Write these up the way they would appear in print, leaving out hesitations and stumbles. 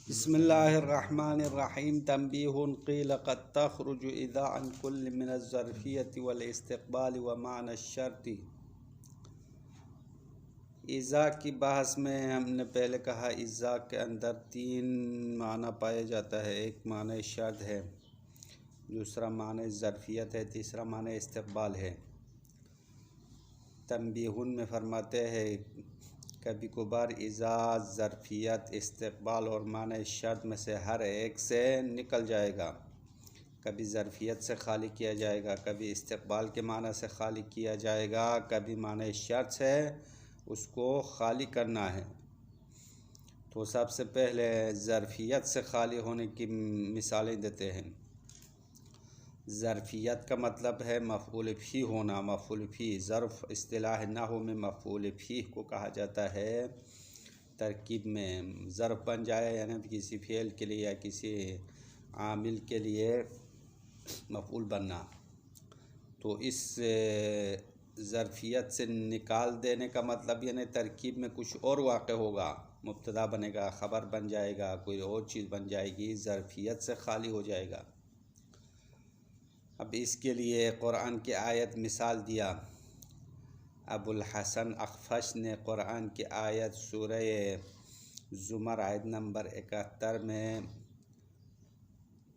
بسم الله الرحمن الرحيم. تنبيه قيل قد تخرج إذا عن كل من الظرفية والاستقبال ومعنى الشرط. اذا کی بحث میں ہم نے پہلے کہا اذا کے اندر تین معنی پایا جاتا ہے. ایک معنی شرط ہے، دوسرا معنی ظرفیت ہے، تیسرا معنی استقبال ہے. تنبیہن میں فرماتے ہیں کبھی کبھار اذا ظرفیت، استقبال اور معنی شرط میں سے ہر ایک سے نکل جائے گا. کبھی ظرفیت سے خالی کیا جائے گا، کبھی استقبال کے معنی سے خالی کیا جائے گا، کبھی معنی شرط سے اس کو خالی کرنا ہے. تو سب سے پہلے ظرفیت سے خالی ہونے کی مثالیں دیتے ہیں. ظرفیت کا مطلب ہے مفعول فی ہونا. مفعول فی ظرف اصطلاح نحو میں مفعول فی کو کہا جاتا ہے. ترکیب میں ظرف بن جائے یعنی کسی فعل کے لیے یا کسی عامل کے لیے مفعول بننا. تو اس ظرفیت سے نکال دینے کا مطلب یعنی ترکیب میں کچھ اور واقع ہوگا، مبتدا بنے گا، خبر بن جائے گا، کوئی اور چیز بن جائے گی، ظرفیت سے خالی ہو جائے گا. اب اس کے لیے قرآن کی آیت مثال دیا. ابو الحسن اخفش نے قرآن کی آیت سورہ زمر آیت نمبر 71 میں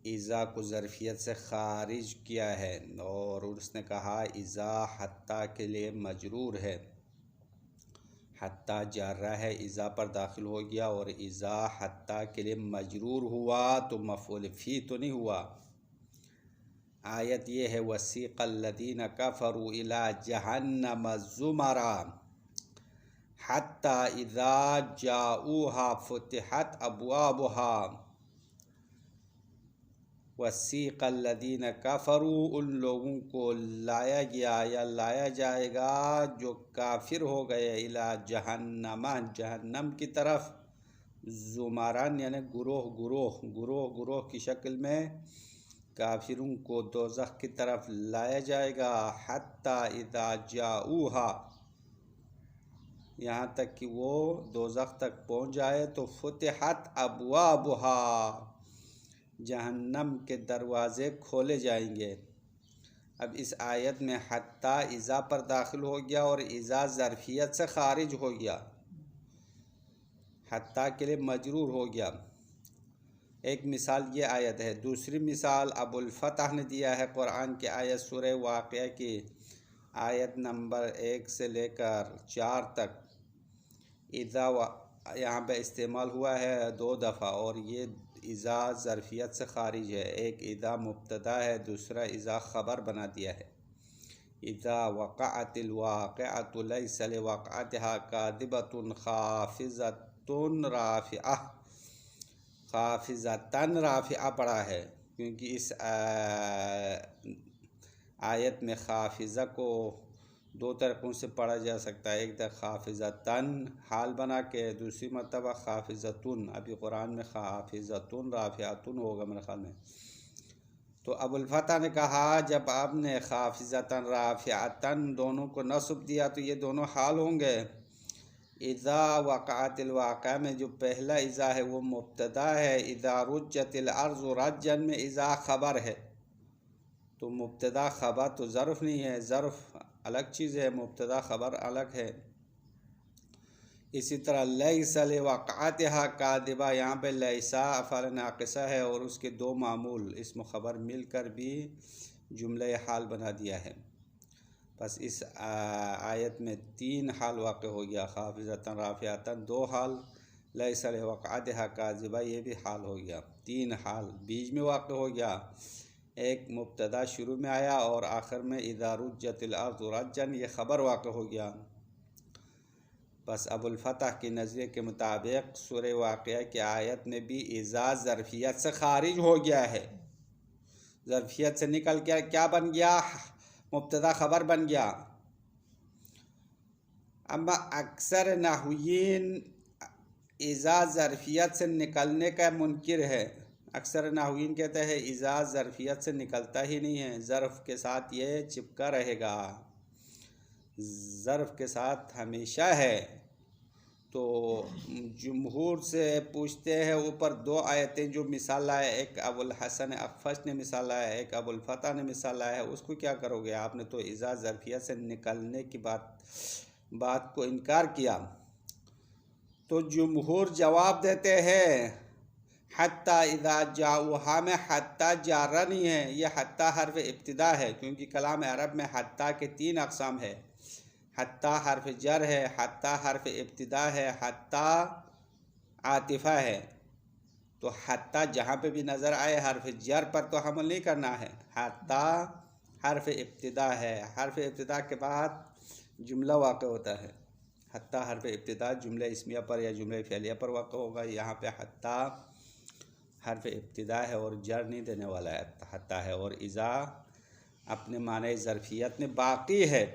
اذا کو ظرفیت سے خارج کیا ہے اور اس نے کہا اذا حتیٰ کے لیے مجرور ہے. حتیٰ جارہ ہے، اذا پر داخل ہو گیا اور اذا حتیٰ کے لیے مجرور ہوا تو مفعول فی تو نہیں ہوا. آیت یہ ہے وسیق الذین کفروا الی جہنم زمرا حتی اذا جاؤوها فتحت ابوابها. وسیق الذین کفروا ان لوگوں کو لایا گیا یا لایا جائے گا جو کافر ہو گئے الی جہنم، جہنم کی طرف، زمران یعنی گروہ گروہ، گروہ گروہ کی شکل میں کافروں کو دوزخ کی طرف لایا جائے گا. حتی اذا جاؤوها، یہاں تک کہ وہ دوزخ تک پہنچ جائے تو فتحت ابوابها، جہنم کے دروازے کھولے جائیں گے. اب اس آیت میں حتی اذا پر داخل ہو گیا اور اذا ظرفیت سے خارج ہو گیا، حتی کے لیے مجرور ہو گیا. ایک مثال یہ آیت ہے. دوسری مثال ابو الفتح نے دیا ہے قرآن کی آیت سورہ واقعہ کی آیت نمبر 1 سے لے کر 4 تک. اذا یہاں پہ استعمال ہوا ہے 2 دفعہ اور یہ اذا ظرفیت سے خارج ہے. ایک اذا مبتدا ہے، دوسرا اذا خبر بنا دیا ہے. اذا وقعت الواقعۃ لیس لوقعتها کاذبۃ خافضۃ رافعہ. خافضۃ رافعہ پڑھا ہے کیونکہ اس آیت میں خافضہ کو 2 طریقوں سے پڑھا جا سکتا ہے. ایک طرح خافضۃ حال بنا کے، دوسری مرتبہ خافضۃ. ابھی قرآن میں خافضۃ رافعۃ ہوگا میرے خیال میں. تو ابو الفتح نے کہا جب آپ نے خافضۃ رافعۃ دونوں کو نصب دیا تو یہ دونوں حال ہوں گے. اذا وقعت الواقعہ میں جو پہلا اذا ہے وہ مبتدا ہے. اذا رجت الارض رجا میں اذا خبر ہے. تو مبتدا خبر تو ظرف نہیں ہے، ظرف الگ چیز ہے، مبتدا خبر الگ ہے. اسی طرح لیس لوقعتها کاذبہ، یہاں پہ لیسا افعال ناقصہ ہے اور اس کے 2 معمول اسم و خبر مل کر بھی جملہ حال بنا دیا ہے. بس اس آیت میں 3 حال واقع ہو گیا. خافضۃ رافعۃ 2 حال، لیس لوقعتها کاذبہ یہ بھی حال ہو گیا. 3 حال بیچ میں واقع ہو گیا. ایک مبتدا شروع میں آیا اور آخر میں اذا رجت الارض رجا یہ خبر واقع ہو گیا. بس ابو الفتح کے نظریے کے مطابق سورہ واقعہ کی آیت میں بھی اذا ظرفیت سے خارج ہو گیا ہے. ظرفیت سے نکل کے کیا بن گیا؟ مبتدا خبر بن گیا. اما اکثر نحویین اذا ظرفیت سے نکلنے کا منکر ہے. اکثر نحویین کہتے ہیں اذا ظرفیت سے نکلتا ہی نہیں ہے، ظرف کے ساتھ یہ چپکا رہے گا، ظرف کے ساتھ ہمیشہ ہے. تو جمہور سے پوچھتے ہیں اوپر دو آیتیں جو مثال لائے، ایک ابو الحسن اخفش نے مثال لایا ہے، ایک ابو الفتح نے مثال لایا ہے، اس کو کیا کرو گے؟ آپ نے تو اذا ظرفیت سے نکلنے کی بات کو انکار کیا۔ تو جمہور جواب دیتے ہیں حتیٰ اذا جاؤہا میں حتیٰ جارہ نہیں ہے، یہ حتیٰ حرف ابتدا ہے، کیونکہ کلام عرب میں حتیٰ کے 3 اقسام ہے۔ حتیٰ حرف جر ہے، حتیٰ حرف ابتدا ہے، حتیٰ عاطفہ ہے۔ تو حتیٰ جہاں پہ بھی نظر آئے حرف جر پر تو حمل نہیں کرنا ہے، حتیٰ حرف ابتدا ہے، حرف ابتدا کے بعد جملہ واقع ہوتا ہے۔ حتیٰ حرف ابتدا جملہ اسمیہ پر یا جملہ فعلیہ پر واقع ہوگا، یہاں پہ حتیٰ حرف ابتدا ہے اور جر نہیں دینے والا ہے، حتیٰ ہے، اور اذا اپنے معنی ظرفیت میں باقی ہے۔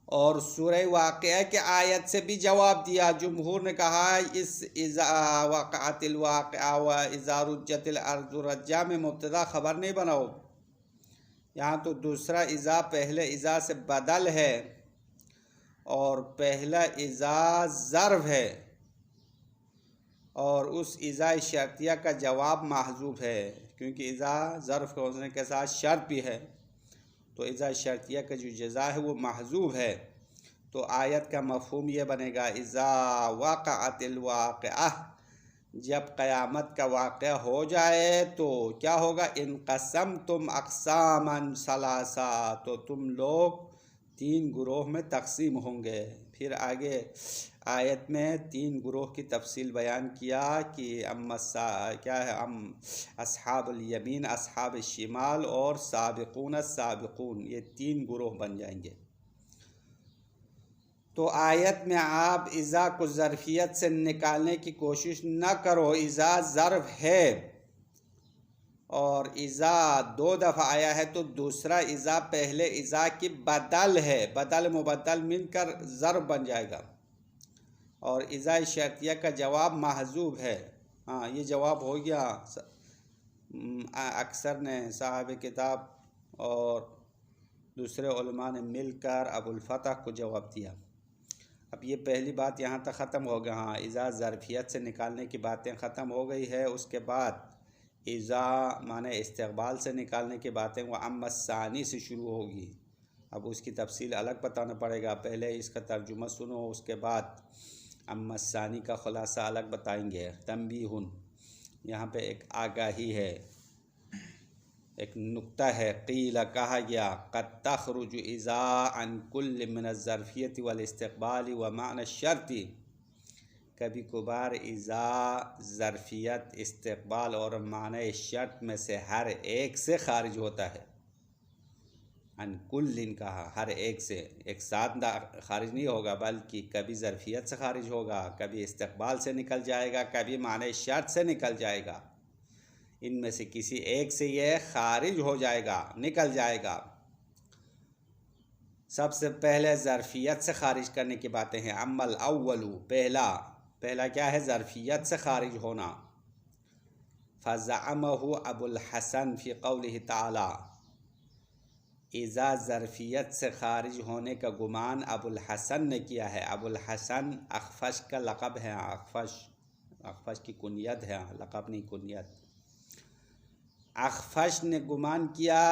اور سورہ واقعہ کے آیت سے بھی جواب دیا، جمہور نے کہا اس اذا وقعت الواقعہ و اذا رجت الارض رجا میں مبتدا خبر نہیں بناؤ، یہاں تو دوسرا اذا پہلے اذا سے بدل ہے اور پہلا اذا ظرف ہے، اور اس اذا شرطیہ کا جواب محذوف ہے، کیونکہ اذا ظرف ہونے کے ساتھ شرط بھی ہے، تو اذا شرطیہ کا جو جزا ہے وہ محذوف ہے۔ تو آیت کا مفہوم یہ بنے گا اذا وقعت الواقعہ، جب قیامت کا واقعہ ہو جائے تو کیا ہوگا؟ انقسمتم اقساما ثلاثا، تو تم لوگ 3 گروہ میں تقسیم ہوں گے۔ پھر آگے آیت میں 3 گروہ کی تفصیل بیان کیا کہ کیا ہے، اصحاب الیمین، اصحاب الشمال اور سابقون السابقون، یہ 3 گروہ بن جائیں گے۔ تو آیت میں آپ اذا کو ظرفیت سے نکالنے کی کوشش نہ کرو، اذا ظرف ہے اور اذا 2 دفعہ آیا ہے تو دوسرا اذا پہلے اذا کی بدل ہے، بدل مبدل مل کر ظرف بن جائے گا، اور اذا شرطیہ کا جواب محذوف ہے۔ ہاں یہ جواب ہو گیا، اکثر نے صاحب کتاب اور دوسرے علماء نے مل کر ابو الفتح کو جواب دیا۔ اب یہ پہلی بات یہاں تک ختم ہو گیا، ہاں اذا ظرفیت سے نکالنے کی باتیں ختم ہو گئی ہے۔ اس کے بعد اذا معنی استقبال سے نکالنے کی باتیں وہ اما الثانی سے شروع ہوگی، اب اس کی تفصیل الگ بتانا پڑے گا، پہلے اس کا ترجمہ سنو، اس کے بعد اما الثانی کا خلاصہ الگ بتائیں گے۔ تنبیہ، یہاں پہ ایک آگاہی ہے، ایک نکتہ ہے، قیل کہا گیا قد تخرج اذا عن کل من الظرفیت والاستقبال ومعنی الشرط، کبھی کبھار اذا ظرفیت، استقبال اور معنی شرط میں سے ہر ایک سے خارج ہوتا ہے۔ عن کل کہا، ہر ایک سے، ایک ساتھ خارج نہیں ہوگا، بلکہ کبھی ظرفیت سے خارج ہوگا، کبھی استقبال سے نکل جائے گا، کبھی معنی شرط سے نکل جائے گا، ان میں سے کسی ایک سے یہ خارج ہو جائے گا، نکل جائے گا۔ سب سے پہلے ظرفیت سے خارج کرنے کی باتیں ہیں۔ اما الاول، پہلا کیا ہے؟ ظرفیت سے خارج ہونا۔ فزعمہ ابو الحسن فی قولہ تعالی، اذا ظرفیت سے خارج ہونے کا گمان ابو الحسن نے کیا ہے۔ ابو الحسن اخفش کا لقب ہے، اخفش کی کنیت ہے، لقب نہیں کنیت۔ اخفش نے گمان کیا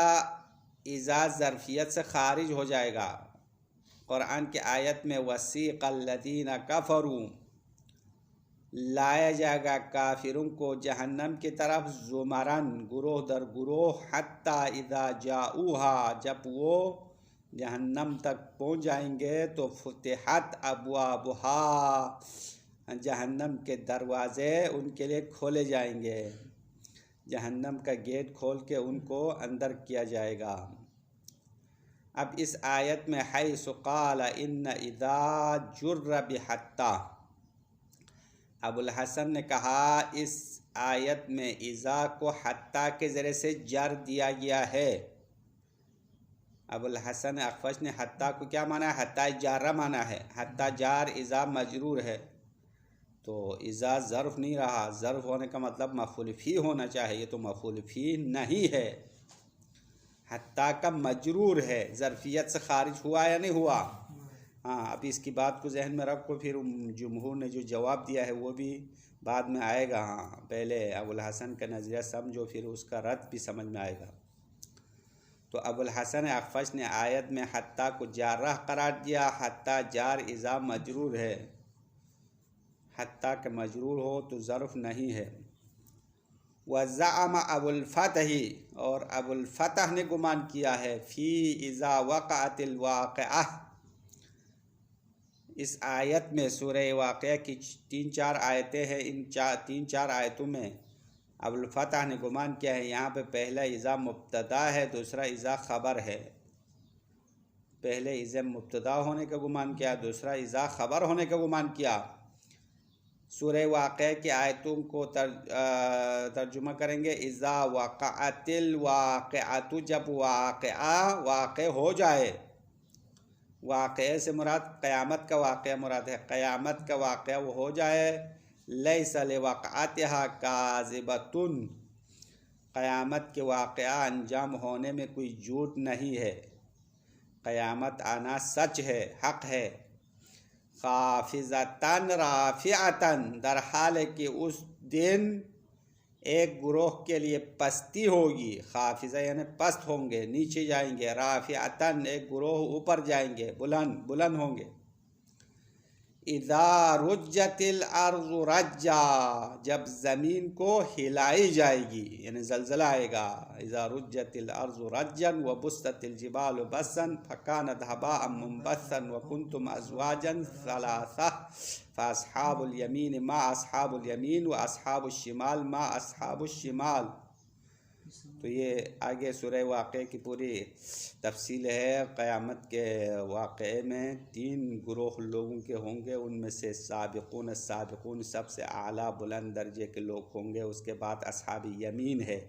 اذا ظرفیت سے خارج ہو جائے گا۔ قرآن کی آیت میں وسیق الذین کفروا، لایا جائے گا کافروں کو جہنم کی طرف، زمرن، گروہ در گروہ، حتیٰ اذا جاؤہا، جب وہ جہنم تک پہنچ جائیں گے تو فتحت ابوابہا، جہنم کے دروازے ان کے لیے کھولے جائیں گے، جہنم کا گیٹ کھول کے ان کو اندر کیا جائے گا۔ اب اس آیت میں حیث قال ان اذا جر بحتیٰ، ابو الحسن نے کہا اس آیت میں اذا کو حتیٰ کے ذریعے سے جر دیا گیا ہے۔ ابو الحسن اخفش نے حتیٰ کو کیا مانا ہے؟ حتیٰ جارہ مانا ہے، حتیٰ جار اذا مجرور ہے، تو اذا ظرف نہیں رہا، ظرف ہونے کا مطلب مفعول فی ہونا چاہیے، یہ تو مفعول فی نہیں ہے، حتیٰ کا مجرور ہے۔ ظرفیت سے خارج ہوا یا نہیں ہوا؟ ہاں اب اس کی بات کو ذہن میں رکھو، پھر جمہور نے جو جواب دیا ہے وہ بھی بعد میں آئے گا. ہاں پہلے ابوالحسن کا نظریہ سمجھو، پھر اس کا رد بھی سمجھ میں آئے گا. تو ابوالحسن اخفش نے آیت میں حتیٰ کو جارہ قرار دیا. حتیٰ جار اذا مجرور ہے، حتیٰ کہ مجرور ہو تو ظرف نہیں ہے. وزعم ابوالفتح، اور ابوالفتح نے گمان کیا ہے، فی اذا وقعت الواقعہ، اس آیت میں سورہ واقعہ کی 3-4 آیتیں ہیں. ان 3-4 آیتوں میں ابوالفتح نے گمان کیا ہے یہاں پہ پہلا اذا مبتدا ہے، دوسرا اذا خبر ہے. پہلے اذا مبتدا ہونے کا گمان کیا، دوسرا اذا خبر ہونے کا گمان کیا. سورہ واقعہ کی آیتوں کو ترجمہ کریں گے. اذا وقعت الواقعۃ، جب واقع ہو جائے. واقعے سے مراد قیامت کا واقعہ مراد ہے، قیامت کا واقعہ وہ ہو جائے. لیس لوقعتھا کاذبۃ، قیامت کے واقعہ انجام ہونے میں کوئی جھوٹ نہیں ہے، قیامت آنا سچ ہے، حق ہے. خافضۃ رافعۃ، در حال ہے کہ اس دن ایک گروہ کے لیے پستی ہوگی. خافضہ یعنی پست ہوں گے، نیچے جائیں گے. رافعۃ ایک گروہ اوپر جائیں گے، بلند ہوں گے. اذا رجت الارض رجا، جب زمین کو ہلائی جائے گی یعنی زلزلہ آئے گا. اذا رجت الارض رجا وبست الجبال بسا فكانت هباء منبثا وكنتم ازواجا ثلاثا فاصحاب الیمین ما اصحاب الیمین واصحاب الشمال ما اصحاب الشمال. تو یہ آگے سورہ واقعے کی پوری تفصیل ہے. قیامت کے واقعے میں 3 گروہ لوگوں کے ہوں گے، ان میں سے سابقون سب سے اعلیٰ بلند درجے کے لوگ ہوں گے. اس کے بعد اصحاب یمین ہے.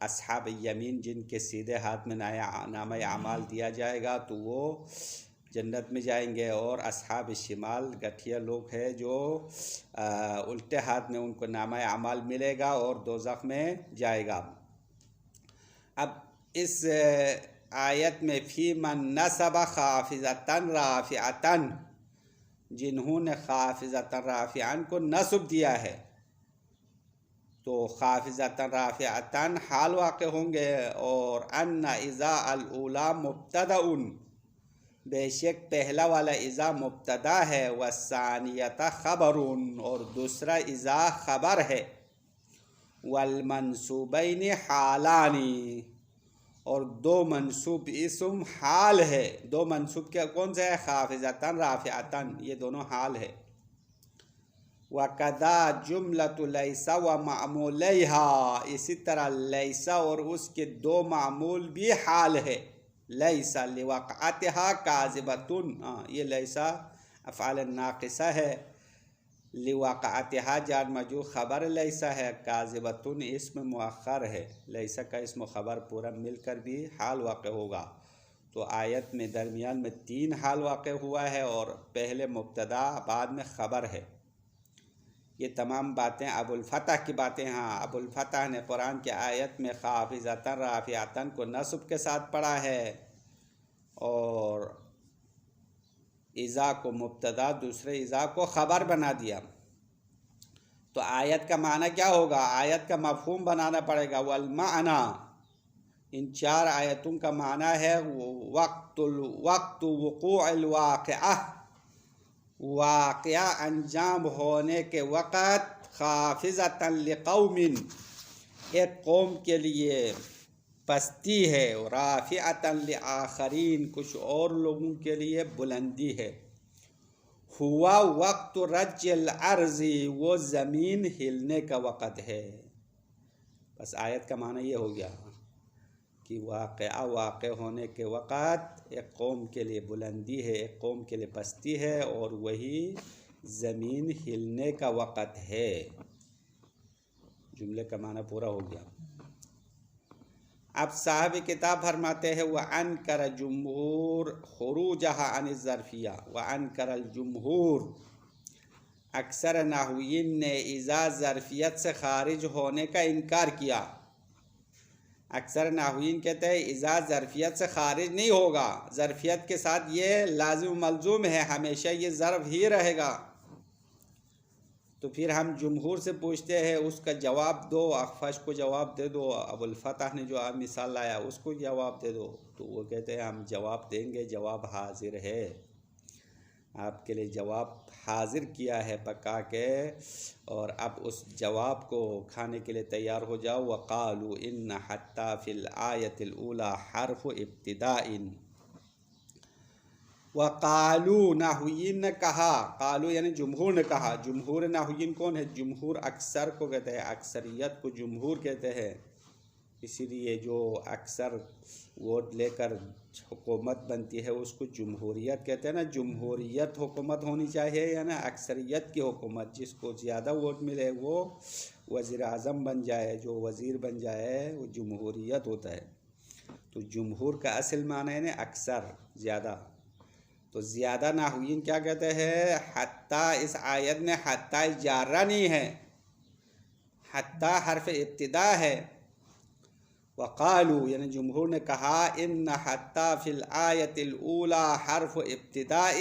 اصحاب یمین جن کے سیدھے ہاتھ میں نامہ اعمال دیا جائے گا تو وہ جنت میں جائیں گے. اور اصحاب شمال گٹھیا لوگ ہیں جو الٹے ہاتھ میں ان کو نامہ اعمال ملے گا اور دوزخ میں جائے گا. اب اس آیت میں فی من نصب خافضۃ رافعۃ، جنہوں نے خافضۃ رافعۃ کو نصب دیا ہے تو خافضۃ رافعۃ حال واقع ہوں گے. اور ان اذا الاولی مبتدأ، بے شک پہلا والا اذا مبتدا ہے. والثانیۃ خبر، اور دوسرا اذا خبر ہے. والمنصوبین حالان، اور 2 منصوب اسم حال ہے. 2 منصوب کیا کون سے ہے؟ خافضۃ رافعۃ، یہ دونوں حال ہے. وَكَذَا جُمْلَةُ لَيْسَ وَمَعْمُولَيْهَا، اسی طرح لیسا اور اس کے 2 معمول بھی حال ہے. لیس لوقعتها کاذبۃ، یہ لیسا افعال ناقصہ ہے. لوقعتها جار مجرور خبر لیسا ہے. کاذبۃ اسم مؤخر ہے. لیسا کا اسم و خبر پورا مل کر بھی حال واقع ہوگا. تو آیت میں درمیان میں 3 حال واقع ہوا ہے اور پہلے مبتدا بعد میں خبر ہے. یہ تمام باتیں ابوالفتح کی باتیں. ہاں ابوالفتح نے قرآن کی آیت میں خافضۃ رافعۃ کو نصب کے ساتھ پڑھا ہے اور اذا کو مبتدا دوسرے اذا کو خبر بنا دیا. تو آیت کا معنی کیا ہوگا؟ آیت کا مفہوم بنانا پڑے گا. والمعنی، ان 4 آیتوں کا معنی ہے وقت وقوع الواقعہ، واقعہ انجام ہونے کے وقت. خافضۃ لقوم، ایک قوم کے لیے پستی ہے. رافعۃ لآخرین، کچھ اور لوگوں کے لیے بلندی ہے. ہوا وقت رج الارض، وہ زمین ہلنے کا وقت ہے. بس آیت کا معنی یہ ہو گیا کہ واقع ہونے کے وقت ایک قوم کے لیے بلندی ہے، ایک قوم کے لیے پستی ہے، اور وہی زمین ہلنے کا وقت ہے. جملے کا معنی پورا ہو گیا. اب صاحب کتاب فرماتے ہیں وَأَنْكَرَ الجُّمْهُورُ خُرُوجَهَا عَنِ الظَّرْفِيَّةِ. وَأَنْكَرَ الْجُمْهُورُ، اکثر نحویین نے اذا ظرفیت سے خارج ہونے کا انکار کیا. اکثر نحویین کہتے ہیں اذا ظرفیت سے خارج نہیں ہوگا، ظرفیت کے ساتھ یہ لازم ملزوم ہے، ہمیشہ یہ ظرف ہی رہے گا۔ تو پھر ہم جمہور سے پوچھتے ہیں، اس کا جواب دو، اخفش کو جواب دے دو، ابو الفتح نے جو مثال لایا اس کو جواب دے دو۔ تو وہ کہتے ہیں ہم جواب دیں گے، جواب حاضر ہے، آپ کے لیے جواب حاضر کیا ہے پکا کے، اور اب اس جواب کو کھانے کے لیے تیار ہو جاؤ۔ وَقَالُوا إِنَّ حَتَّى فِي الْآيَةِ الْأُولَى حَرْفُ ابتداء۔ وَقَالُوا نحویین نے کہا، قالو یعنی جمہور نے کہا۔ جمہور نحویین کون ہے؟ جمہور اکثر کو کہتے ہیں، اکثریت کو جمہور کہتے ہیں، اسی لیے جو اکثر ووٹ لے کر حکومت بنتی ہے اس کو جمہوریت کہتے ہیں نا۔ جمہوریت حکومت ہونی چاہیے یا نا اکثریت کی حکومت، جس کو زیادہ ووٹ ملے وہ وزیر اعظم بن جائے، جو وزیر بن جائے وہ جمہوریت ہوتا ہے۔ تو جمہور کا اصل معنی ہے اکثر، زیادہ۔ تو زیادہ نحویین کیا کہتے ہیں؟ حتیٰ اس آیت میں حتیٰ جارہ نہیں ہے، حتیٰ حرف ابتدا ہے۔ وقالو یعنی جمہور نے کہا ان حتیٰ فی الآیت الاولی حرف ابتداء،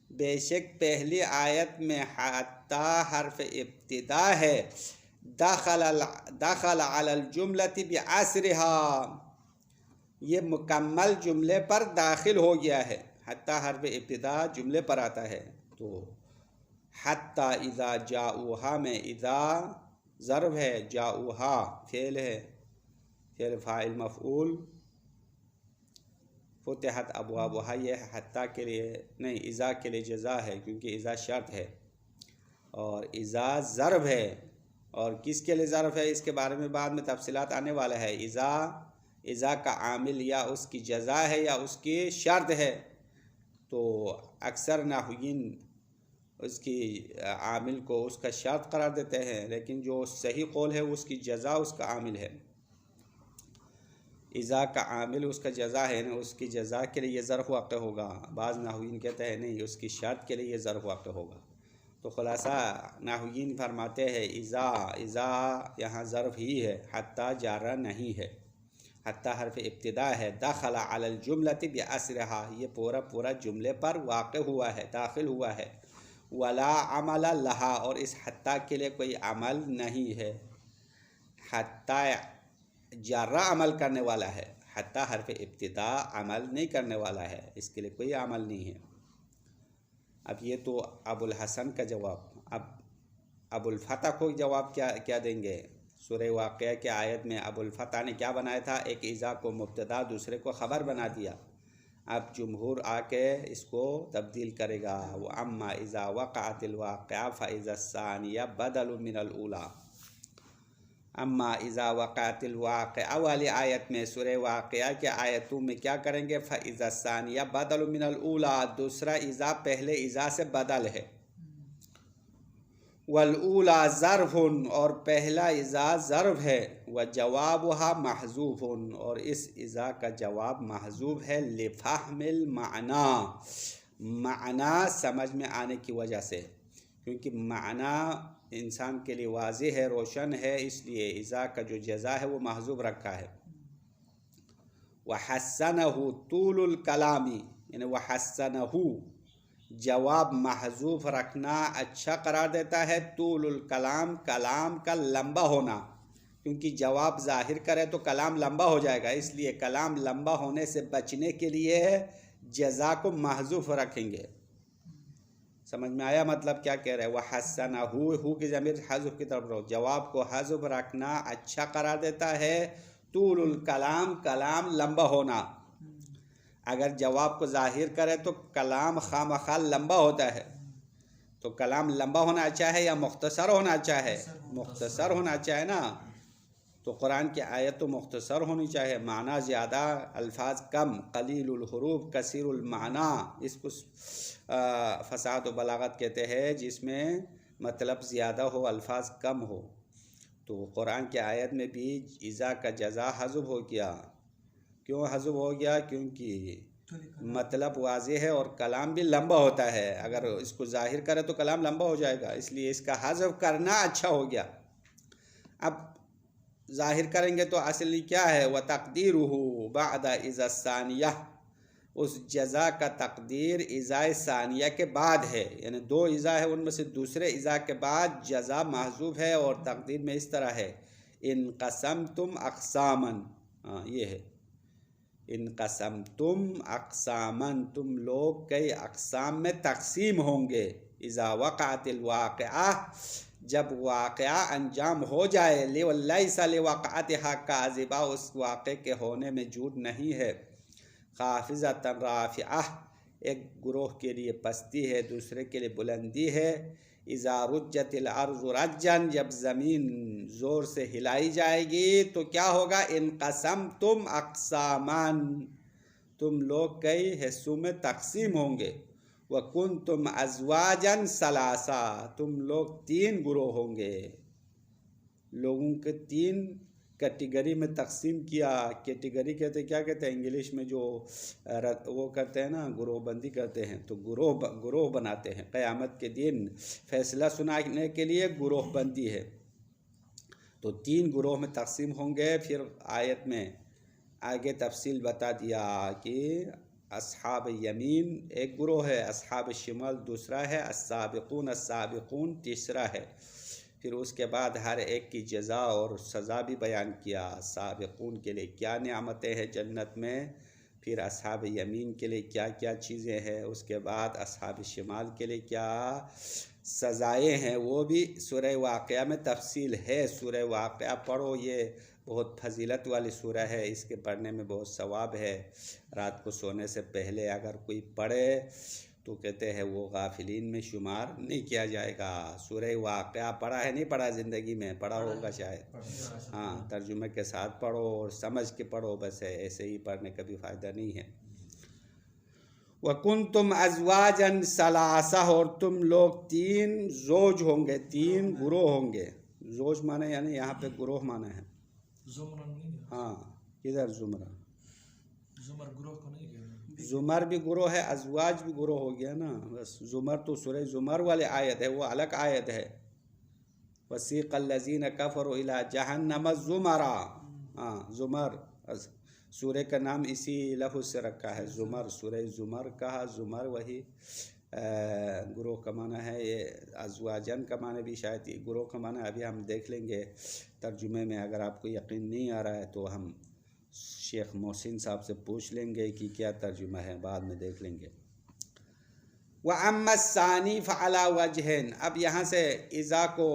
بے شک پہلی آیت میں حتیٰ حرف ابتدا ہے۔ دخل علی الجملۃ بعصرها، یہ مکمل جملے پر داخل ہو گیا ہے۔ حتیٰ حرف ابتدا جملے پر آتا ہے۔ تو حتیٰ اذا جاؤہا میں اذا ظرف ہے، جاؤہا فعل ہے، فعل فاعل مفعول، فتحت ابوابہا، یہ حتیٰ کے لیے نہیں، اذا کے لیے جزا ہے، کیونکہ اذا شرط ہے، اور اذا ظرف ہے۔ اور کس کے لیے ظرف ہے اس کے بارے میں بعد میں تفصیلات آنے والا ہے۔ اذا کا عامل یا اس کی جزا ہے یا اس کی شرط ہے۔ تو اکثر نحویین اس کی عامل کو اس کا شرط قرار دیتے ہیں، لیکن جو صحیح قول ہے اس کی جزا اس کا عامل ہے۔ اذا کا عامل اس کا جزا ہے، اس کی جزا کے لیے یہ ظرف واقع ہوگا۔ بعض نحویین کہتے ہیں نہیں، اس کی شرط کے لیے یہ ظرف واقع ہوگا۔ تو خلاصہ نحویین فرماتے ہیں اذا یہاں ظرف ہی ہے، حتیٰ جارہ نہیں ہے، حتیٰ حرف ابتدا ہے۔ دخل علی الجملۃ بعصرها، یہ پورا جملے پر واقع ہوا ہے، داخل ہوا ہے۔ ولا عمل لہا، اور اس حتیٰ کے لیے کوئی عمل نہیں ہے۔ حتیٰ جارہ عمل کرنے والا ہے، حتیٰ حرف ابتدا عمل نہیں کرنے والا ہے، اس کے لیے کوئی عمل نہیں ہے۔ اب یہ تو ابو الحسن کا جواب۔ اب ابو الفتح کو جواب کیا دیں گے؟ سورہ واقعہ کے آیت میں ابو الفتح نے کیا بنایا تھا؟ ایک اذا کو مبتدا دوسرے کو خبر بنا دیا۔ اب جمہور آ کے اس کو تبدیل کرے گا۔ وَأَمَّا إِذَا وَقَعَتِ الْوَاقِعَةُ فَإِذَا الثَّانِيَةُ بَدَلٌ مِّنَ الْأُولَىٰ۔ اما اذا وقعت الواقعہ والی آیت میں، سورہ واقعہ کے آیتوں میں کیا کریں گے؟ فَإِذَا الثَّانِيَةُ بَدَلٌ مِّنَ الْأُولَىٰ، دوسرا اذا پہلے اذا سے بدل ہے۔ والأولیٰ ظرف، اور پہلا اذا ظرف ہے۔ وجوابها محذوف، اور اس اذا کا جواب محذوف ہے۔ لفہم المعنی، معنی سمجھ میں آنے کی وجہ سے، کیونکہ معنی انسان کے لیے واضح ہے، روشن ہے، اس لیے اذا کا جو جزا ہے وہ محذوف رکھا ہے۔ وحسنہ طول الکلام، یعنی وحسنہ جواب محذوف رکھنا اچھا قرار دیتا ہے۔ طول الکلام، کلام کا لمبا ہونا، کیونکہ جواب ظاہر کرے تو کلام لمبا ہو جائے گا، اس لیے کلام لمبا ہونے سے بچنے کے لیے جزا کو محذوف رکھیں گے۔ سمجھ میں آیا مطلب کیا کہہ رہے ہیں؟ وحسنہ، ہو کی ضمیر حذف کی طرف رہو، جواب کو حذف رکھنا اچھا قرار دیتا ہے۔ طول الکلام، کلام لمبا ہونا، اگر جواب کو ظاہر کرے تو کلام خواہ لمبا ہوتا ہے۔ تو کلام لمبا ہونا اچھا ہے یا مختصر ہونا اچھا ہے؟ مختصر ہونا چاہے نا۔ تو قرآن کی آیت تو مختصر ہونی چاہیے، معنی زیادہ، الفاظ کم۔ قلیل الحروف کثیر المعنی، اس کو فصاحت و بلاغت کہتے ہیں، جس میں مطلب زیادہ ہو، الفاظ کم ہو۔ تو قرآن کی آیت میں بھی اذا کا جزا حذف ہو گیا۔ کیوں حذف ہو گیا؟ کیونکہ مطلب واضح ہے اور کلام بھی لمبا ہوتا ہے، اگر اس کو ظاہر کرے تو کلام لمبا ہو جائے گا، اس لیے اس کا حذف کرنا اچھا ہو گیا۔ اب ظاہر کریں گے تو اصلی کیا ہے؟ وَتَقْدِيرُهُ بَعْدَ إِذَا الثَّانِيَةِ، اس جزا کا تقدیر اذا ثانیہ کے بعد ہے، یعنی دو اذا ہے، ان میں سے دوسرے اذا کے بعد جزا محذوف ہے، اور تقدیر میں اس طرح ہے ان قسمتم اقسامًا، یہ ہے ان قسمتم اقسامًا، تم لوگ کئی اقسام میں تقسیم ہوں گے، اذا وقعت الواقعہ، جب واقعہ انجام ہو جائے، لیس لوقعتها کاذبہ، اس واقعے کے ہونے میں جھوٹ نہیں ہے، خافضۃ رافعہ، ایک گروہ کے لیے پستی ہے، دوسرے کے لیے بلندی ہے، اذا رجت الارض رجا، جب زمین زور سے ہلائی جائے گی تو کیا ہوگا؟ انقسمتم اقساما، تم لوگ کئی حصوں میں تقسیم ہوں گے، وکنتم ازواجا ثلاثا، تم لوگ تین گروہ ہوں گے، لوگوں کے تین کیٹیگری میں تقسیم کیا۔ کیٹیگری کہتے کیا کہتے ہیں انگلش میں؟ جو وہ کرتے ہیں نا، گروہ بندی کرتے ہیں، تو گروہ بناتے ہیں، قیامت کے دن فیصلہ سنانے کے لیے گروہ بندی ہے، تو تین گروہ میں تقسیم ہوں گے۔ پھر آیت میں آگے تفصیل بتا دیا کہ اصحاب یمین ایک گروہ ہے، اصحاب شمال دوسرا ہے، السابقون السابقون تیسرا ہے۔ پھر اس کے بعد ہر ایک کی جزا اور سزا بھی بیان کیا، سابقون کے لیے کیا نعمتیں ہیں جنت میں، پھر اصحاب یمین کے لیے کیا کیا چیزیں ہیں، اس کے بعد اصحاب شمال کے لیے کیا سزائیں ہیں، وہ بھی سورہ واقعہ میں تفصیل ہے۔ سورہ واقعہ پڑھو، یہ بہت فضیلت والی سورہ ہے، اس کے پڑھنے میں بہت ثواب ہے۔ رات کو سونے سے پہلے اگر کوئی پڑھے تو کہتے ہیں وہ غافلین میں شمار نہیں کیا جائے گا۔ سورہ واقعہ پڑھا ہے؟ نہیں پڑھا؟ زندگی میں پڑھا ہوگا شاید، ہاں، ترجمے کے ساتھ پڑھو اور سمجھ کے پڑھو، بس ایسے ہی پڑھنے کا بھی فائدہ نہیں ہے۔ وَكُنْتُمْ أَزْوَاجًا ثَلَاثَةً، اور تم لوگ تین زوج ہوں گے، تین گروہ ہوں گے۔ زوج مانے یعنی یہاں پہ گروہ مانا ہے، ہاں، کدھر زمرہ؟ زمر گروہ کو نہیں کہنا، زمر بھی گروہ ہے، ازواج بھی گروہ ہو گیا نا، بس زمر تو سورہ زمر والی آیت ہے، وہ الگ آیت ہے۔ وَسِيقَ الَّذِينَ كَفَرُوا إِلَىٰ جَهَنَّمَ زُمَرًا، ہاں، زمر سورہ کا نام اسی لفظ سے رکھا ہے، زمر، سورہ زمر کہا، زمر وہی گروہ کا معنی ہے، یہ ازواجن کا معنی بھی شاید یہ گروہ کا معنی، ابھی ہم دیکھ لیں گے ترجمے میں، اگر آپ کو یقین نہیں آ رہا ہے تو ہم شیخ محسن صاحب سے پوچھ لیں گے کہ کیا ترجمہ ہے، بعد میں دیکھ لیں گے۔ وَأَمَّا الثَّانِي فَعَلَىٰ وَجْهٍ، اب یہاں سے اذا کو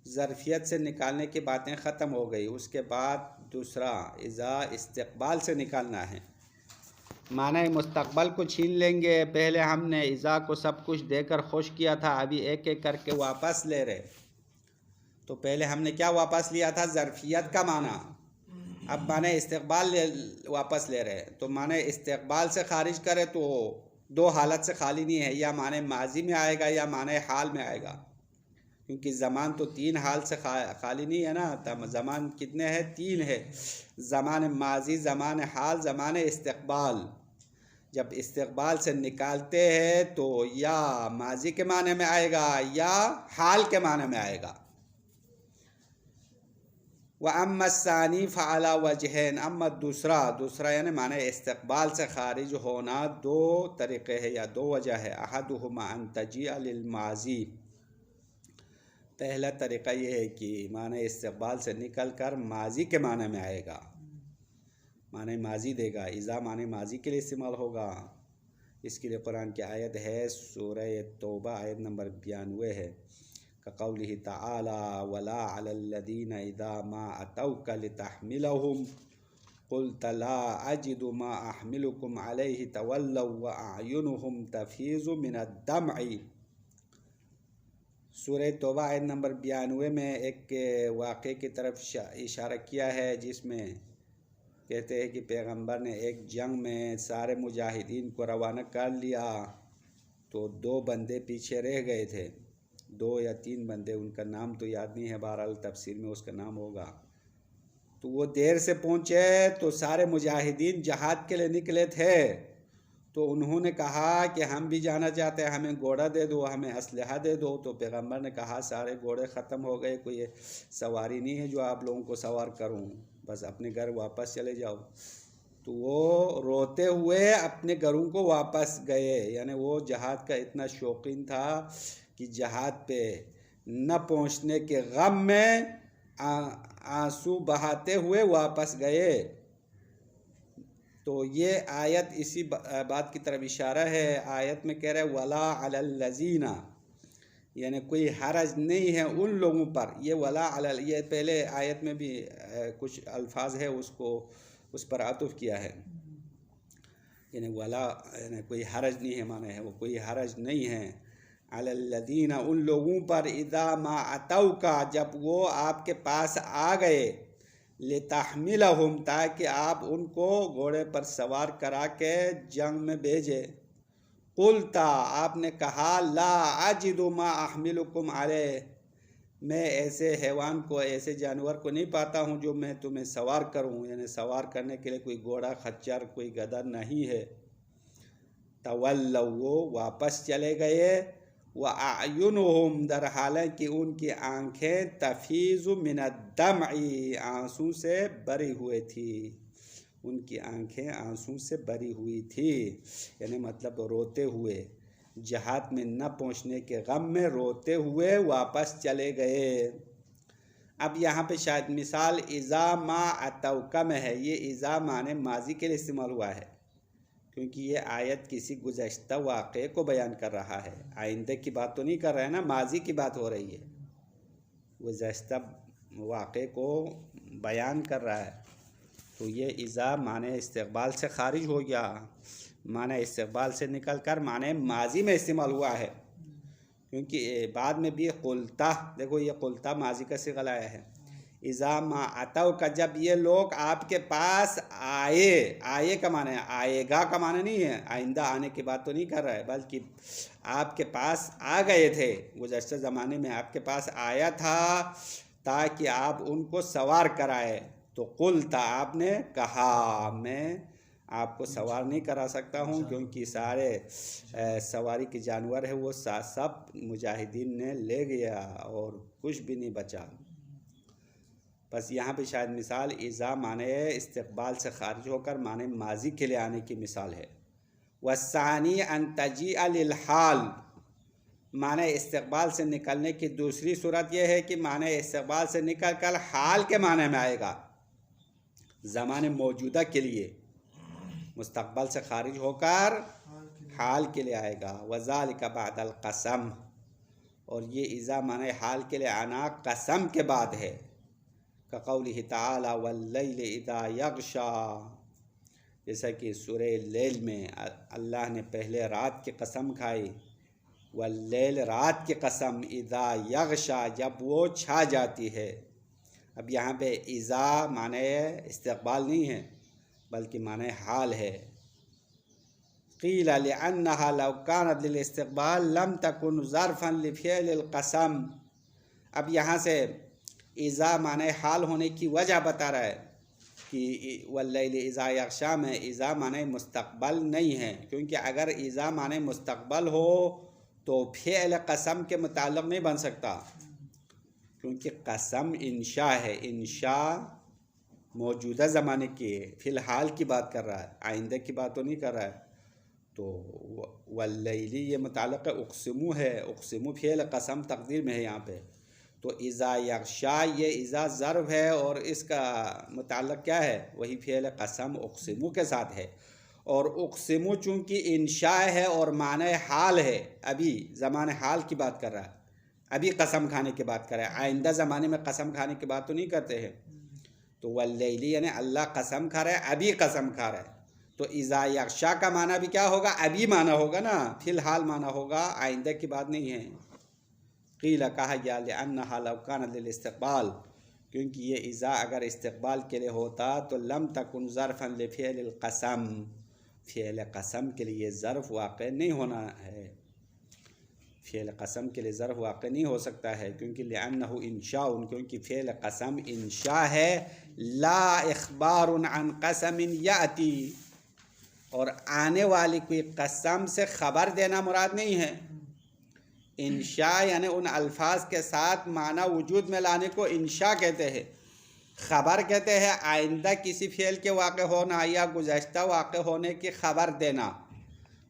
ظرفیت سے نکالنے کی باتیں ختم ہو گئی، اس کے بعد دوسرا اذا استقبال سے نکالنا ہے، معنی مستقبل کو چھین لیں گے۔ پہلے ہم نے اذا کو سب کچھ دے کر خوش کیا تھا، ابھی ایک ایک کر کے واپس لے رہے، تو پہلے ہم نے کیا واپس لیا تھا؟ ظرفیت کا معنی، اب معنی استقبال واپس لے رہے، تو معنی استقبال سے خارج کرے تو دو حالت سے خالی نہیں ہے، یا معنی ماضی میں آئے گا یا معنی حال میں آئے گا، کیونکہ زمان تو تین حال سے خالی نہیں ہے نا، زمان کتنے ہیں؟ تین ہے، زمان ماضی، زمان حال، زمان استقبال۔ جب استقبال سے نکالتے ہیں تو یا ماضی کے معنی میں آئے گا یا حال کے معنی میں آئے گا۔ وَأَمَّا الثَّانِي فَعَلَىٰ وَجْهٍ، اما دوسرا یعنی معنی استقبال سے خارج ہونا دو طریقے ہیں یا دو وجہ ہے، أَحَدُهُمَا أَن تَجِيءَ لِلْمَاضِي، پہلا طریقہ یہ ہے کہ معنی استقبال سے نکل کر ماضی کے معنی میں آئے گا، معنی ماضی دے گا، اذا معنی ماضی کے لیے استعمال ہوگا۔ اس کے لیے قرآن کی آیت ہے، سورہ توبہ آیت نمبر 92 ہے، كقوله تعالى ولا على الذين إذا ما أتوك لتحملهم قلت لا أجد ما أحملكم عليه تولوا وأعينهم تفيض من الدمع۔ سورہ توبہ آیت نمبر 92 میں ایک واقعے کی طرف اشارہ کیا ہے، جس میں کہتے ہیں کہ پیغمبر نے ایک جنگ میں سارے مجاہدین کو روانہ کر لیا، تو دو بندے پیچھے رہ گئے تھے، دو یا تین بندے، ان کا نام تو یاد نہیں ہے، بہرحال تفسیر میں اس کا نام ہوگا، تو وہ دیر سے پہنچے، تو سارے مجاہدین جہاد کے لیے نکلے تھے، تو انہوں نے کہا کہ ہم بھی جانا چاہتے ہیں، ہمیں گھوڑا دے دو، ہمیں اسلحہ دے دو۔ تو پیغمبر نے کہا سارے گھوڑے ختم ہو گئے، کوئی سواری نہیں ہے جو آپ لوگوں کو سوار کروں، بس اپنے گھر واپس چلے جاؤ۔ تو وہ روتے ہوئے اپنے گھروں کو واپس گئے، یعنی وہ جہاد کا اتنا شوقین تھا کہ جہاد پہ نہ پہنچنے کے غم میں آنسو بہاتے ہوئے واپس گئے۔ تو یہ آیت اسی بات کی طرف اشارہ ہے۔ آیت میں کہہ رہے ولا علی الذین، یعنی کوئی حرج نہیں ہے ان لوگوں پر۔ یہ ولا علی، یہ پہلے آیت میں بھی کچھ الفاظ ہے اس پر عطف کیا ہے، یعنی ولا یعنی کوئی حرج نہیں ہے، معنی ہے وہ کوئی حرج نہیں ہے علی الذین، ان لوگوں پر اذا ما اتوک، جب وہ آپ کے پاس آ گئے، لتحملہم، تاکہ آپ ان کو گھوڑے پر سوار کرا کے جنگ میں بھیجے۔ قلتا، آپ نے کہا، لا اجد ما احملکم علیہ، میں ایسے حیوان کو، ایسے جانور کو نہیں پاتا ہوں جو میں تمہیں سوار کروں، یعنی سوار کرنے کے لیے کوئی گھوڑا، خچر، کوئی گدھا نہیں ہے۔ تولوا، وہ واپس چلے گئے، وَأَعْيُنُهُمْ، در حالانکہ ان کی آنکھیں تفیض من الدمع، آنسو سے بری ہوئی تھی، ان کی آنکھیں آنسو سے بری ہوئی تھی، یعنی مطلب روتے ہوئے، جہاد میں نہ پہنچنے کے غم میں روتے ہوئے واپس چلے گئے۔ اب یہاں پہ شاید مثال اذا ما اتوک میں ہے، یہ اذا معنی ماضی کے لیے استعمال ہوا ہے، کیونکہ یہ آیت کسی گزشتہ واقعے کو بیان کر رہا ہے، آئندہ کی بات تو نہیں کر رہا ہے نا، ماضی کی بات ہو رہی ہے، گزشتہ واقعے کو بیان کر رہا ہے۔ تو یہ اذا معنی استقبال سے خارج ہو گیا، معنی استقبال سے نکل کر معنی ماضی میں استعمال ہوا ہے، کیونکہ بعد میں بھی قلتا، دیکھو یہ قلتا ماضی کا صیغہ لایا ہے۔ اذا ما اتوک، جب یہ لوگ آپ کے پاس آئے، آئے کا معنی ہے، آئے گا کا معنی نہیں ہے، آئندہ آنے کی بات تو نہیں کر رہا ہے، بلکہ آپ کے پاس آ گئے تھے، گزشتہ زمانے میں آپ کے پاس آیا تھا تاکہ آپ ان کو سوار کرائے۔ تو قلتا، آپ نے کہا، میں آپ کو سوار نہیں کرا سکتا ہوں، کیونکہ سارے سواری کے جانور ہے وہ سب مجاہدین نے لے گیا اور کچھ بھی نہیں بچا۔ بس یہاں پہ شاید مثال اذا معنی استقبال سے خارج ہو کر معنی ماضی کے لیے آنے کی مثال ہے۔ والثانی ان تجیء للحال، معنی استقبال سے نکلنے کی دوسری صورت یہ ہے کہ معنی استقبال سے نکل کر حال کے معنی میں آئے گا، زمان موجودہ کے لیے، مستقبل سے خارج ہو کر حال کے لیے آئے گا۔ وذالک بعد القسم، اور یہ اذا معنی حال کے لیے آنا قسم کے بعد ہے، کقولہ تعالی واللیل اذا یغشا، جیسا کہ سورہ لیل میں اللہ نے پہلے رات کی قسم کھائی، واللیل رات کی قسم، اذا یغشا جب وہ چھا جاتی ہے۔ اب یہاں پہ اذا معنی استقبال نہیں ہے بلکہ معنی حال ہے۔ قیل لأنها لو كانت للاستقبال لم تكن ظرفا لفعل القسم، اب یہاں سے اذا معنی حال ہونے کی وجہ بتا رہا ہے کہ واللیل اذا یغشا میں اذا معنی مستقبل نہیں ہے، کیونکہ اگر اذا معنی مستقبل ہو تو فعل قسم کے متعلق نہیں بن سکتا، کیونکہ قسم انشاء ہے، انشاء موجودہ زمانے کی ہے، فی الحال کی بات کر رہا ہے، آئندہ کی بات تو نہیں کر رہا ہے۔ تو واللیلی یہ متعلق اقسمو ہے، اقسمو فعل قسم تقدیر میں ہے یہاں پہ، تو اذا یغشا یہ اذا ظرف ہے اور اس کا متعلق کیا ہے، وہی فعل قسم اقسمو کے ساتھ ہے، اور اقسمو چونکہ انشاء ہے اور معنی حال ہے، ابھی زمان حال کی بات کر رہا ہے، ابھی قسم کھانے کی بات کر رہا ہے، آئندہ زمانے میں قسم کھانے کی بات تو نہیں کرتے ہیں۔ تو واللیلی یعنی اللہ قسم کھا رہا ہے، ابھی قسم کھا رہا ہے، تو اذا یغشا کا معنی بھی کیا ہوگا، ابھی معنی ہوگا نا، فی الحال معنی ہوگا، آئندہ کی بات نہیں ہے۔ قیل کہا گیا لأنها لو كانت للاستقبال، کیونکہ یہ اذا اگر استقبال کے لیے ہوتا تو لم تکن ظرفا لفعل القسم، فعل قسم کے لیے ظرف واقع نہیں ہونا ہے، فعل قسم کے لیے ظرف واقع نہیں ہو سکتا ہے، کیونکہ لأنه انشاء، کیونکہ فعل قسم انشاء ہے، لا اخبار عن قسم یأتی، اور آنے والی کوئی قسم سے خبر دینا مراد نہیں ہے۔ انشاء یعنی ان الفاظ کے ساتھ معنی وجود میں لانے کو انشاء کہتے ہیں۔ خبر کہتے ہیں آئندہ کسی فعل کے واقع ہونا یا گزشتہ واقع ہونے کی خبر دینا،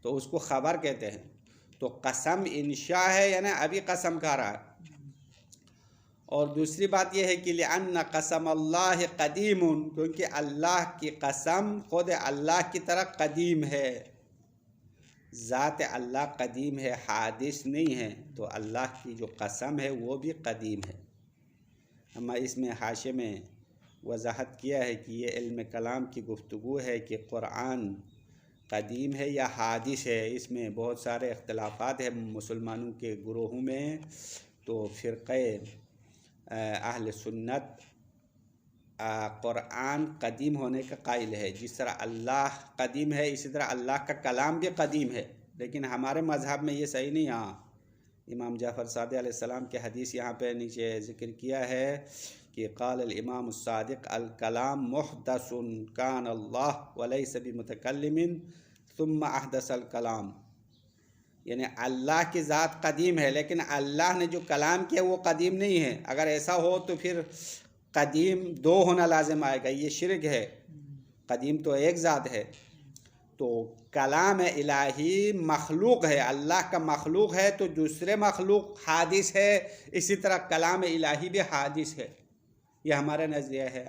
تو اس کو خبر کہتے ہیں۔ تو قسم انشاء ہے یعنی ابھی قسم کھا رہا ہے۔ اور دوسری بات یہ ہے کہ لأن قسم اللہ قدیم، کیونکہ اللہ کی قسم خود اللہ کی طرح قدیم ہے، ذات اللہ قدیم ہے، حادث نہیں ہے، تو اللہ کی جو قسم ہے وہ بھی قدیم ہے۔ ہم اس میں حاشے میں وضاحت کیا ہے کہ یہ علم کلام کی گفتگو ہے کہ قرآن قدیم ہے یا حادث ہے۔ اس میں بہت سارے اختلافات ہیں مسلمانوں کے گروہوں میں۔ تو فرقہ اہل سنت قرآن قدیم ہونے کا قائل ہے، جس طرح اللہ قدیم ہے اسی طرح اللہ کا کلام بھی قدیم ہے، لیکن ہمارے مذہب میں یہ صحیح نہیں۔ ہاں امام جعفر صادق علیہ السلام کی حدیث یہاں پہ نیچے ذکر کیا ہے کہ قال الامام الصادق الکلام محدث کان اللہ ولیس بمتکلم ثم احدث الکلام، یعنی اللہ کی ذات قدیم ہے لیکن اللہ نے جو کلام کیا وہ قدیم نہیں ہے۔ اگر ایسا ہو تو پھر قدیم دو ہونا لازم آئے گا، یہ شرک ہے۔ قدیم تو ایک ذات ہے۔ تو کلام الہی مخلوق ہے، اللہ کا مخلوق ہے، تو دوسرے مخلوق حادث ہے، اسی طرح کلام الہی بھی حادث ہے۔ یہ ہمارا نظریہ ہے،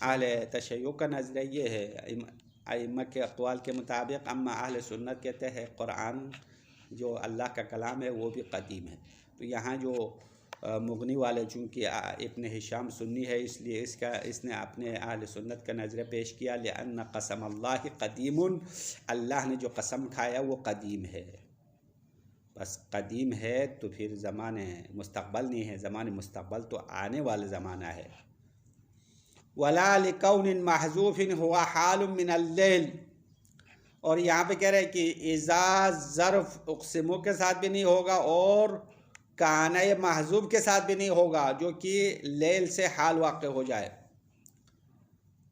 اہل تشیع کا نظریہ یہ ہے۔ ائمہ کے اقوال کے مطابق اما اہل سنت کہتے ہیں قرآن جو اللہ کا کلام ہے وہ بھی قدیم ہے۔ تو یہاں جو مغنی والے چونکہ ابن ہشام سنی ہے اس لیے اس نے اپنے اہل سنت کا نظریہ پیش کیا لأن قسم اللہ قدیم، اللہ نے جو قسم کھایا وہ قدیم ہے۔ بس قدیم ہے تو پھر زمانے مستقبل نہیں ہے، زمانے مستقبل تو آنے والے زمانہ ہے۔ وَلَا لِكَوْنٍ مَحْذُوفٍ هُوَ حَالٌ مِّنَ اللَّيْلِ، اور یہاں پہ کہہ رہے ہیں کہ اذا ظرف اقسموں کے ساتھ بھی نہیں ہوگا اور کان محذوف کے ساتھ بھی نہیں ہوگا جو کہ لیل سے حال واقع ہو جائے۔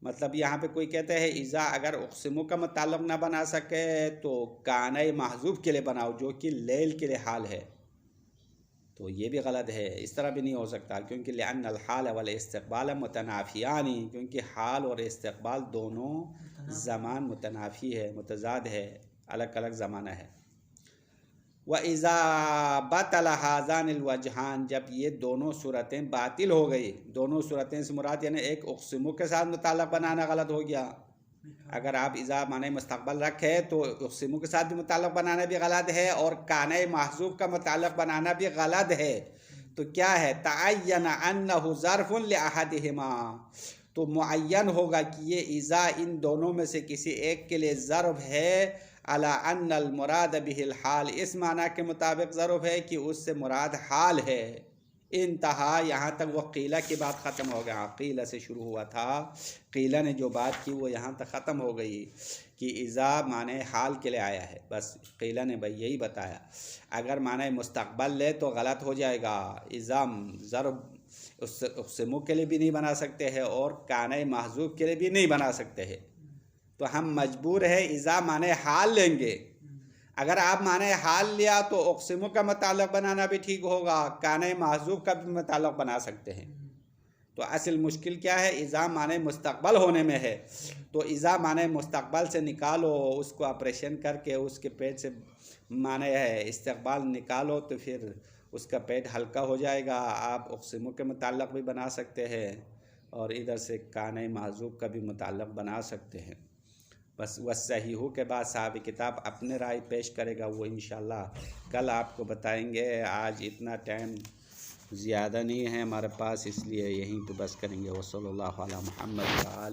مطلب یہاں پہ کوئی کہتے ہیں اذا اگر اقسموں کا متعلق نہ بنا سکے تو کان محذوف کے لیے بناؤ جو کہ لیل کے لیے حال ہے، تو یہ بھی غلط ہے، اس طرح بھی نہیں ہو سکتا، کیونکہ لأن الحال والاستقبال متنافیان، کیونکہ حال اور استقبال دونوں زمان متنافی ہے، متضاد ہے، الگ الگ زمانہ ہے۔ وَإِذَا بَطَلَ هَذَانِ الْوَجْهَانِ، جب یہ دونوں صورتیں باطل ہو گئی، دونوں صورتیں سے مراد یعنی ایک اقسموں کے ساتھ متعلق بنانا غلط ہو گیا۔ اگر آپ اذا معنی مستقبل رکھے تو اقسموں کے ساتھ بھی متعلق بنانا بھی غلط ہے اور کانۂ محذوف کا متعلق بنانا بھی غلط ہے۔ تو کیا ہے؟ تعین انہ ظرف لأحدہما، تو معین ہوگا کہ یہ اذا ان دونوں میں سے کسی ایک کے لیے ظرف ہے، علی ان المراد بہ الحال، اس معنی کے مطابق ظرف ہے کہ اس سے مراد حال ہے۔ انتہا، یہاں تک وہ قیلہ کی بات ختم ہو گیا، قیلہ سے شروع ہوا تھا، قیلہ نے جو بات کی وہ یہاں تک ختم ہو گئی کہ اذا معنی حال کے لیے آیا ہے، بس قیلہ نے بھائی یہی بتایا۔ اگر معنی مستقبل لے تو غلط ہو جائے گا، اذا ضرب اقسموں کے لیے بھی نہیں بنا سکتے ہیں اور کانۂ محذوف کے لیے بھی نہیں بنا سکتے ہیں، تو ہم مجبور ہے اذا معنی حال لیں گے۔ اگر آپ معنی حال لیا تو اقسموں کا متعلق بنانا بھی ٹھیک ہوگا، کانۂ محذوف کا بھی متعلق بنا سکتے ہیں۔ تو اصل مشکل کیا ہے؟ اذا معنی مستقبل ہونے میں ہے، تو اذا معنی مستقبل سے نکالو، اس کو آپریشن کر کے اس کے پیٹ سے معنی ہے استقبال نکالو تو پھر اس کا پیٹ ہلکا ہو جائے گا، آپ اقسموں کے متعلق بھی بنا سکتے ہیں اور ادھر سے کانۂ محذوف کا بھی متعلق بنا سکتے ہیں۔ بس والصحیح کے بعد صاحب کتاب اپنے رائے پیش کرے گا، وہ انشاءاللہ کل آپ کو بتائیں گے۔ آج اتنا ٹائم زیادہ نہیں ہے ہمارے پاس، اس لیے یہیں پہ بس کریں گے۔ وصلی اللہ علی محمد وعلی